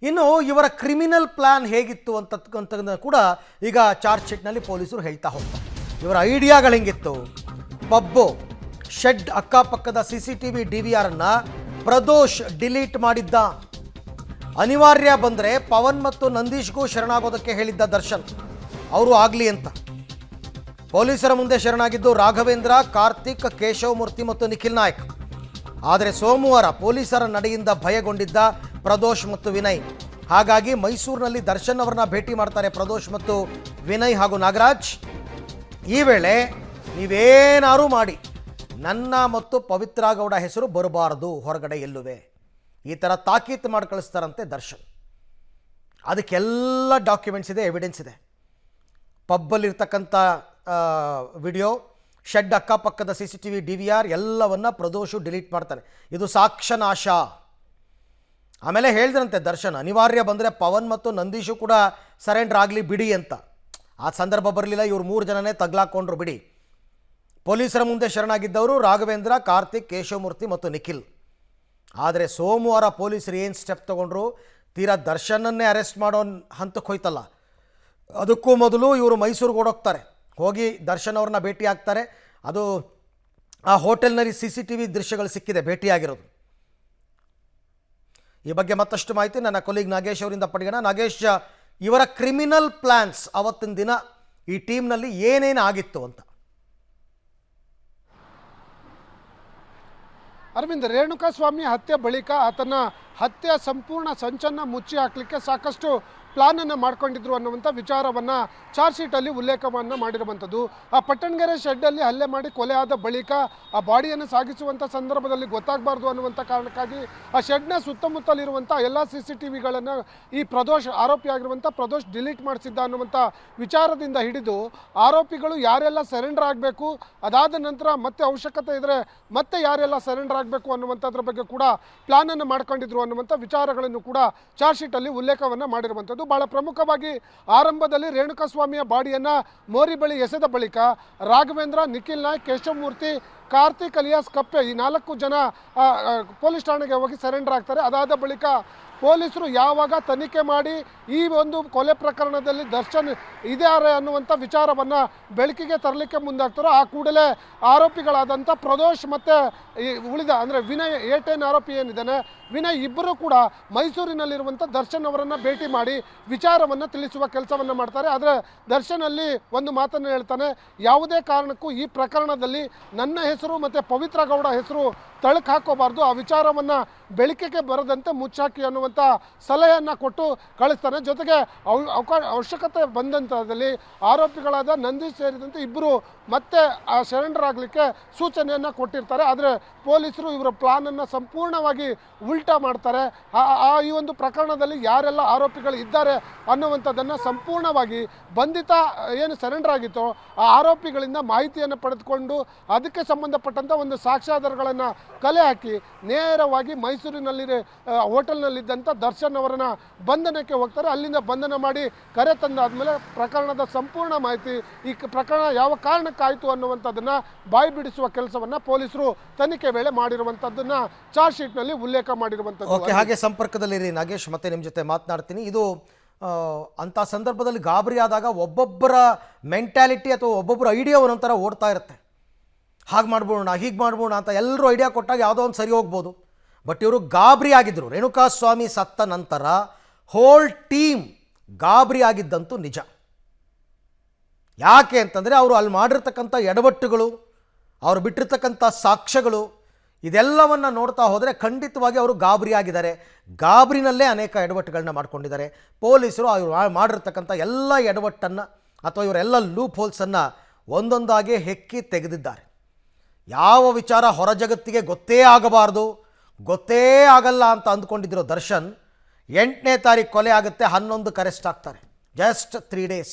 ಇನ್ನು ಇವರ criminal plan ಹೇಗಿತ್ತು ಅಂತ ಕೂಡ ಈಗ ಚಾರ್ಜ್ ಶೀಟ್ನಲ್ಲಿ ಪೊಲೀಸರು ಹೇಳ್ತಾ ಹೋಗ್ತಾರೆ. ಇವರ ಐಡಿಯಾಗಳು ಹೆಂಗಿತ್ತು? ಪಬ್ಬು ಶೆಡ್ ಅಕ್ಕಪಕ್ಕದ CCTV DVR ಅನ್ನ ಪ್ರದೋಷ್ ಡಿಲೀಟ್ ಮಾಡಿದ್ದ. ಅನಿವಾರ್ಯ ಬಂದರೆ ಪವನ್ ಮತ್ತು ನಂದೀಶ್ಗೂ ಶರಣಾಗೋದಕ್ಕೆ ಹೇಳಿದ್ದ ದರ್ಶನ್, ಅವರು ಆಗಲಿ ಅಂತ. ಪೊಲೀಸರ ಮುಂದೆ ಶರಣಾಗಿದ್ದು ರಾಘವೇಂದ್ರ, ಕಾರ್ತಿಕ್, ಕೇಶವಮೂರ್ತಿ ಮತ್ತು ನಿಖಿಲ್ ನಾಯಕ್. ಆದರೆ ಸೋಮವಾರ ಪೊಲೀಸರ ನಡೆಯಿಂದ ಭಯಗೊಂಡಿದ್ದ ಪ್ರದೋಷ್ ಮತ್ತು ವಿನಯ್. ಹಾಗಾಗಿ ಮೈಸೂರಿನಲ್ಲಿ ದರ್ಶನ್ ಅವರನ್ನ ಭೇಟಿ ಮಾಡ್ತಾರೆ ಪ್ರದೋಷ್ ಮತ್ತು ವಿನಯ್ ಹಾಗೂ ನಾಗರಾಜ್. ಈ ವೇಳೆ ನೀವೇನಾರು ಮಾಡಿ ನನ್ನ ಮತ್ತು ಪವಿತ್ರ ಗೌಡ ಹೆಸರು ಬರಬಾರದು ಹೊರಗಡೆ ಎಲ್ಲುವೆ, ಈ ಥರ ತಾಕೀತು ಮಾಡಿ ಕಳಿಸ್ತಾರಂತೆ ದರ್ಶನ್. ಅದಕ್ಕೆಲ್ಲ ಡಾಕ್ಯುಮೆಂಟ್ಸ್ ಇದೆ, ಎವಿಡೆನ್ಸ್ ಇದೆ. ಪಬ್ಬಲ್ಲಿರ್ತಕ್ಕಂಥ ವಿಡಿಯೋ, ಶೆಡ್ ಅಕ್ಕಪಕ್ಕದ CCTV DVR ಎಲ್ಲವನ್ನ ಪ್ರದೋಷು ಡಿಲೀಟ್ ಮಾಡ್ತಾನೆ. ಇದು ಸಾಕ್ಷನಾಶ. ಆಮೇಲೆ ಹೇಳಿದ್ರಂತೆ ದರ್ಶನ್, ಅನಿವಾರ್ಯ ಬಂದರೆ ಪವನ್ ಮತ್ತು ನಂದೀಶು ಕೂಡ ಸರೆಂಡರ್ ಆಗಲಿ ಬಿಡಿ ಅಂತ. ಆ ಸಂದರ್ಭ ಬರಲಿಲ್ಲ, ಇವ್ರು 3 ಜನನೇ ತಗ್ಲಾಕೊಂಡ್ರು ಬಿಡಿ. ಪೊಲೀಸರ ಮುಂದೆ ಶರಣಾಗಿದ್ದವರು ರಾಘವೇಂದ್ರ, ಕಾರ್ತಿಕ್, ಕೇಶವಮೂರ್ತಿ ಮತ್ತು ನಿಖಿಲ್. ಆದರೆ ಸೋಮವಾರ ಪೊಲೀಸರು ಏನು ಸ್ಟೆಪ್ ತಗೊಂಡ್ರು, ತೀರಾ ದರ್ಶನನ್ನೇ ಅರೆಸ್ಟ್ ಮಾಡೋ ಹಂತಕ್ಕೆ ಹೋಯ್ತಲ್ಲ. ಅದಕ್ಕೂ ಮೊದಲು ಇವರು ಮೈಸೂರಿಗೆ ಓಡೋಗ್ತಾರೆ, ಹೋಗಿ ದರ್ಶನ್ ಅವ್ರನ್ನ ಭೇಟಿ ಆಗ್ತಾರೆ. ಅದು ಆ ಹೋಟೆಲ್ನಲ್ಲಿ CCTV ದೃಶ್ಯಗಳು ಸಿಕ್ಕಿದೆ ಭೇಟಿಯಾಗಿರೋದು. ಈ ಬಗ್ಗೆ ಮತ್ತಷ್ಟು ಮಾಹಿತಿ ನನ್ನ ಕೊಲೀಗ್ ನಾಗೇಶ್ ಅವರಿಂದ ಪಡೆಯೋಣ. ನಾಗೇಶ್, ಇವರ ಕ್ರಿಮಿನಲ್ ಪ್ಲಾನ್ಸ್ ಅವತ್ತಿನ ದಿನ ಈ ಟೀಮ್ನಲ್ಲಿ ಏನೇನು ಆಗಿತ್ತು ಅಂತ? ಅರವಿಂದ್, ರೇಣುಕಾಸ್ವಾಮಿ ಹತ್ಯೆ ಬಳಿಕ ಆತನ ಹತ್ಯೆ ಸಂಪೂರ್ಣ ಸಂಚನ್ನು ಮುಚ್ಚಿ ಹಾಕಲಿಕ್ಕೆ ಸಾಕಷ್ಟು ಪ್ಲಾನನ್ನು ಮಾಡ್ಕೊಂಡಿದ್ರು ಅನ್ನುವಂಥ ವಿಚಾರವನ್ನು ಚಾರ್ಜ್ ಶೀಟಲ್ಲಿ ಉಲ್ಲೇಖವನ್ನು ಮಾಡಿರುವಂಥದ್ದು. ಆ ಪಟ್ಟಣಗೆರೆ ಶೆಡ್ಡಲ್ಲಿ ಹಲ್ಲೆ ಮಾಡಿ ಕೊಲೆ ಆದ ಬಳಿಕ ಆ ಬಾಡಿಯನ್ನು ಸಾಗಿಸುವಂಥ ಸಂದರ್ಭದಲ್ಲಿ ಗೊತ್ತಾಗಬಾರ್ದು ಅನ್ನುವಂಥ ಕಾರಣಕ್ಕಾಗಿ ಆ ಶೆಡ್ನ ಸುತ್ತಮುತ್ತಲಿರುವಂಥ ಎಲ್ಲ CCTVಗಳನ್ನು ಈ ಪ್ರದೋಷ್, ಆರೋಪಿಯಾಗಿರುವಂಥ ಪ್ರದೋಷ್ ಡಿಲೀಟ್ ಮಾಡಿಸಿದ್ದ ಅನ್ನುವಂಥ ವಿಚಾರದಿಂದ ಹಿಡಿದು ಆರೋಪಿಗಳು ಯಾರೆಲ್ಲ ಸರೆಂಡರ್ ಆಗಬೇಕು, ಅದಾದ ನಂತರ ಮತ್ತೆ ಅವಶ್ಯಕತೆ ಇದ್ದರೆ ಮತ್ತೆ ಯಾರೆಲ್ಲ ಸರೆಂಡರ್ ಆಗಬೇಕು ಅನ್ನುವಂಥದ್ರ ಬಗ್ಗೆ ಕೂಡ ಪ್ಲಾನನ್ನು ಮಾಡ್ಕೊಂಡಿದ್ರು ಅನ್ನುವಂಥ ವಿಚಾರಗಳನ್ನು ಕೂಡ ಚಾರ್ಜ್ ಶೀಟಲ್ಲಿ ಉಲ್ಲೇಖವನ್ನು ಮಾಡಿರುವಂಥದ್ದು. ಬಹಳ ಪ್ರಮುಖವಾಗಿ ಆರಂಭದಲ್ಲಿ ರೇಣುಕಾಸ್ವಾಮಿಯ ಬಾಡಿಯನ್ನು ಮೋರಿ ಬಳಿ ಎಸೆದ ಬಳಿಕ ರಾಘವೇಂದ್ರ, ನಿಖಿಲ್ ನಾಯಕ್, ಕೇಶವಮೂರ್ತಿ, ಕಾರ್ತಿಕ್ ಅಲಿಯಾಸ್ ಕಪ್ಪೆ ಈ 4 ಜನ ಪೊಲೀಸ್ ಠಾಣೆಗೆ ಹೋಗಿ ಸರೆಂಡರ್ ಆಗ್ತಾರೆ. ಅದಾದ ಬಳಿಕ ಪೊಲೀಸರು ಯಾವಾಗ ತನಿಖೆ ಮಾಡಿ ಈ ಒಂದು ಕೊಲೆ ಪ್ರಕರಣದಲ್ಲಿ ದರ್ಶನ್ ಇದ್ದಾರೆ ಅನ್ನುವಂಥ ವಿಚಾರವನ್ನು ಬೆಳಕಿಗೆ ತರಲಿಕ್ಕೆ ಮುಂದಾಗ್ತಾರೋ ಆ ಕೂಡಲೇ ಆರೋಪಿಗಳಾದಂಥ ಪ್ರದೋಷ್ ಮತ್ತು ಈ ಉಳಿದ ಅಂದರೆ ವಿನಯ್, A10 ಆರೋಪಿ ಏನಿದ್ದಾನೆ ವಿನಯ್, ಇಬ್ಬರು ಕೂಡ ಮೈಸೂರಿನಲ್ಲಿರುವಂಥ ದರ್ಶನ್ ಅವರನ್ನು ಭೇಟಿ ಮಾಡಿ ವಿಚಾರವನ್ನು ತಿಳಿಸುವ ಕೆಲಸವನ್ನು ಮಾಡ್ತಾರೆ. ಆದರೆ ದರ್ಶನ್ ಅಲ್ಲಿ ಒಂದು ಮಾತನ್ನು ಹೇಳ್ತಾನೆ, ಯಾವುದೇ ಕಾರಣಕ್ಕೂ ಈ ಪ್ರಕರಣದಲ್ಲಿ ನನ್ನ ಹೆಸರು ಮತ್ತು ಪವಿತ್ರ ಗೌಡ ಹೆಸರು ತಳಕು ಹಾಕೋಬಾರ್ದು, ಆ ವಿಚಾರವನ್ನು ಬೆಳಕಿಗೆ ಬರದಂತೆ ಮುಚ್ಚಾಕಿ ಅನ್ನುವಂಥ ಸಲಹೆಯನ್ನು ಕೊಟ್ಟು ಕಳಿಸ್ತಾನೆ. ಜೊತೆಗೆ ಅವಶ್ಯಕತೆ ಬಂದಂಥದ್ದಲ್ಲಿ ಆರೋಪಿಗಳಾದ ನಂದೀಶ್ ಸೇರಿದಂತೆ ಇಬ್ಬರು ಮತ್ತೆ ಆ ಸರೆಂಡರ್ ಆಗಲಿಕ್ಕೆ ಸೂಚನೆಯನ್ನು ಕೊಟ್ಟಿರ್ತಾರೆ. ಆದರೆ ಪೊಲೀಸರು ಇವರ ಪ್ಲಾನನ್ನು ಸಂಪೂರ್ಣವಾಗಿ ಉಲ್ಟಾ ಮಾಡ್ತಾರೆ. ಈ ಒಂದು ಪ್ರಕರಣದಲ್ಲಿ ಯಾರೆಲ್ಲ ಆರೋಪಿಗಳು ಇದ್ದಾರೆ ಅನ್ನುವಂಥದ್ದನ್ನು ಸಂಪೂರ್ಣವಾಗಿ ಬಂಧಿತ ಏನು ಸರೆಂಡರ್ ಆಗಿತ್ತೋ ಆ ಆರೋಪಿಗಳಿಂದ ಮಾಹಿತಿಯನ್ನು ಪಡೆದುಕೊಂಡು ಅದಕ್ಕೆ ಸಂಬಂಧಪಟ್ಟಂಥ ಒಂದು ಸಾಕ್ಷ್ಯಾಧಾರಗಳನ್ನು ಕಲೆ ಹಾಕಿ ನೇರವಾಗಿ ಮೈಸೂರಿನಲ್ಲಿ ಹೋಟೆಲ್ನಲ್ಲಿದ್ದಂಥ ದರ್ಶನ್ ಅವರನ್ನು ಬಂಧನಕ್ಕೆ ಹೋಗ್ತಾರೆ. ಅಲ್ಲಿಂದ ಬಂಧನ ಮಾಡಿ ಕರೆ ತಂದಾದ್ಮೇಲೆ ಪ್ರಕರಣದ ಸಂಪೂರ್ಣ ಮಾಹಿತಿ, ಈ ಪ್ರಕರಣ ಯಾವ ಕಾರಣಕ್ಕಾಯಿತು ಅನ್ನುವಂಥದ್ದನ್ನು ಬಾಯಿ ಬಿಡಿಸುವ ಕೆಲಸವನ್ನು ಪೊಲೀಸರು ತನಿಖೆ ವೇಳೆ ಮಾಡಿರುವಂಥದ್ದನ್ನು ಚಾರ್ಜ್ ಶೀಟ್ನಲ್ಲಿ ಉಲ್ಲೇಖ ಮಾಡಿರುವಂಥದ್ದು. ಓಕೆ, ಹಾಗೆ ಸಂಪರ್ಕದಲ್ಲಿರಿ ನಾಗೇಶ್, ಮತ್ತೆ ನಿಮ್ಮ ಜೊತೆ ಮಾತನಾಡ್ತೀನಿ. ಇದು ಅಂಥ ಸಂದರ್ಭದಲ್ಲಿ ಗಾಬರಿ ಆದಾಗ ಒಬ್ಬೊಬ್ಬರ ಮೆಂಟ್ಯಾಲಿಟಿ ಅಥವಾ ಒಬ್ಬೊಬ್ಬರ ಐಡಿಯಾ ಒಂದೊಂಥರ ಓಡ್ತಾ ಇರುತ್ತೆ. ಹಾಗೆ ಮಾಡ್ಬೋಣ, ಹೀಗೆ ಮಾಡ್ಬೋಣ ಅಂತ ಎಲ್ಲರೂ ಐಡಿಯಾ ಕೊಟ್ಟಾಗ ಯಾವುದೋ ಒಂದು ಸರಿ ಹೋಗ್ಬೋದು. ಬಟ್ ಇವರು ಗಾಬರಿ ಆಗಿದ್ದರು. ರೇಣುಕಾಸ್ವಾಮಿ ಸತ್ತ ನಂತರ ಹೋಲ್ ಟೀಮ್ ಗಾಬರಿ ಆಗಿದ್ದಂತೂ ನಿಜ. ಯಾಕೆ ಅಂತಂದರೆ ಅವರು ಅಲ್ಲಿ ಮಾಡಿರ್ತಕ್ಕಂಥ ಎಡವಟ್ಟುಗಳು, ಅವರು ಬಿಟ್ಟಿರ್ತಕ್ಕಂಥ ಸಾಕ್ಷ್ಯಗಳು, ಇದೆಲ್ಲವನ್ನು ನೋಡ್ತಾ ಹೋದರೆ ಖಂಡಿತವಾಗಿ ಅವರು ಗಾಬರಿ ಆಗಿದ್ದಾರೆ. ಗಾಬರಿನಲ್ಲೇ ಅನೇಕ ಎಡವಟ್ಟುಗಳನ್ನ ಮಾಡ್ಕೊಂಡಿದ್ದಾರೆ. ಪೊಲೀಸರು ಅವರು ಮಾಡಿರ್ತಕ್ಕಂಥ ಎಲ್ಲ ಎಡವಟ್ಟನ್ನು ಅಥವಾ ಇವರೆಲ್ಲ ಲೂಪ್ ಹೋಲ್ಸನ್ನು ಒಂದೊಂದಾಗಿ ಹೆಕ್ಕಿ ತೆಗೆದಿದ್ದಾರೆ. ಯಾವ ವಿಚಾರ ಹೊರ ಜಗತ್ತಿಗೆ ಗೊತ್ತೇ ಆಗಬಾರ್ದು, ಗೊತ್ತೇ ಆಗಲ್ಲ ಅಂತ ಅಂದ್ಕೊಂಡಿದ್ದರು ದರ್ಶನ್, 8ನೇ ತಾರೀಕು ಕೊಲೆ ಆಗುತ್ತೆ, 11ಕ್ಕೆ ಅರೆಸ್ಟ್ ಆಗ್ತಾರೆ. Just 3 days.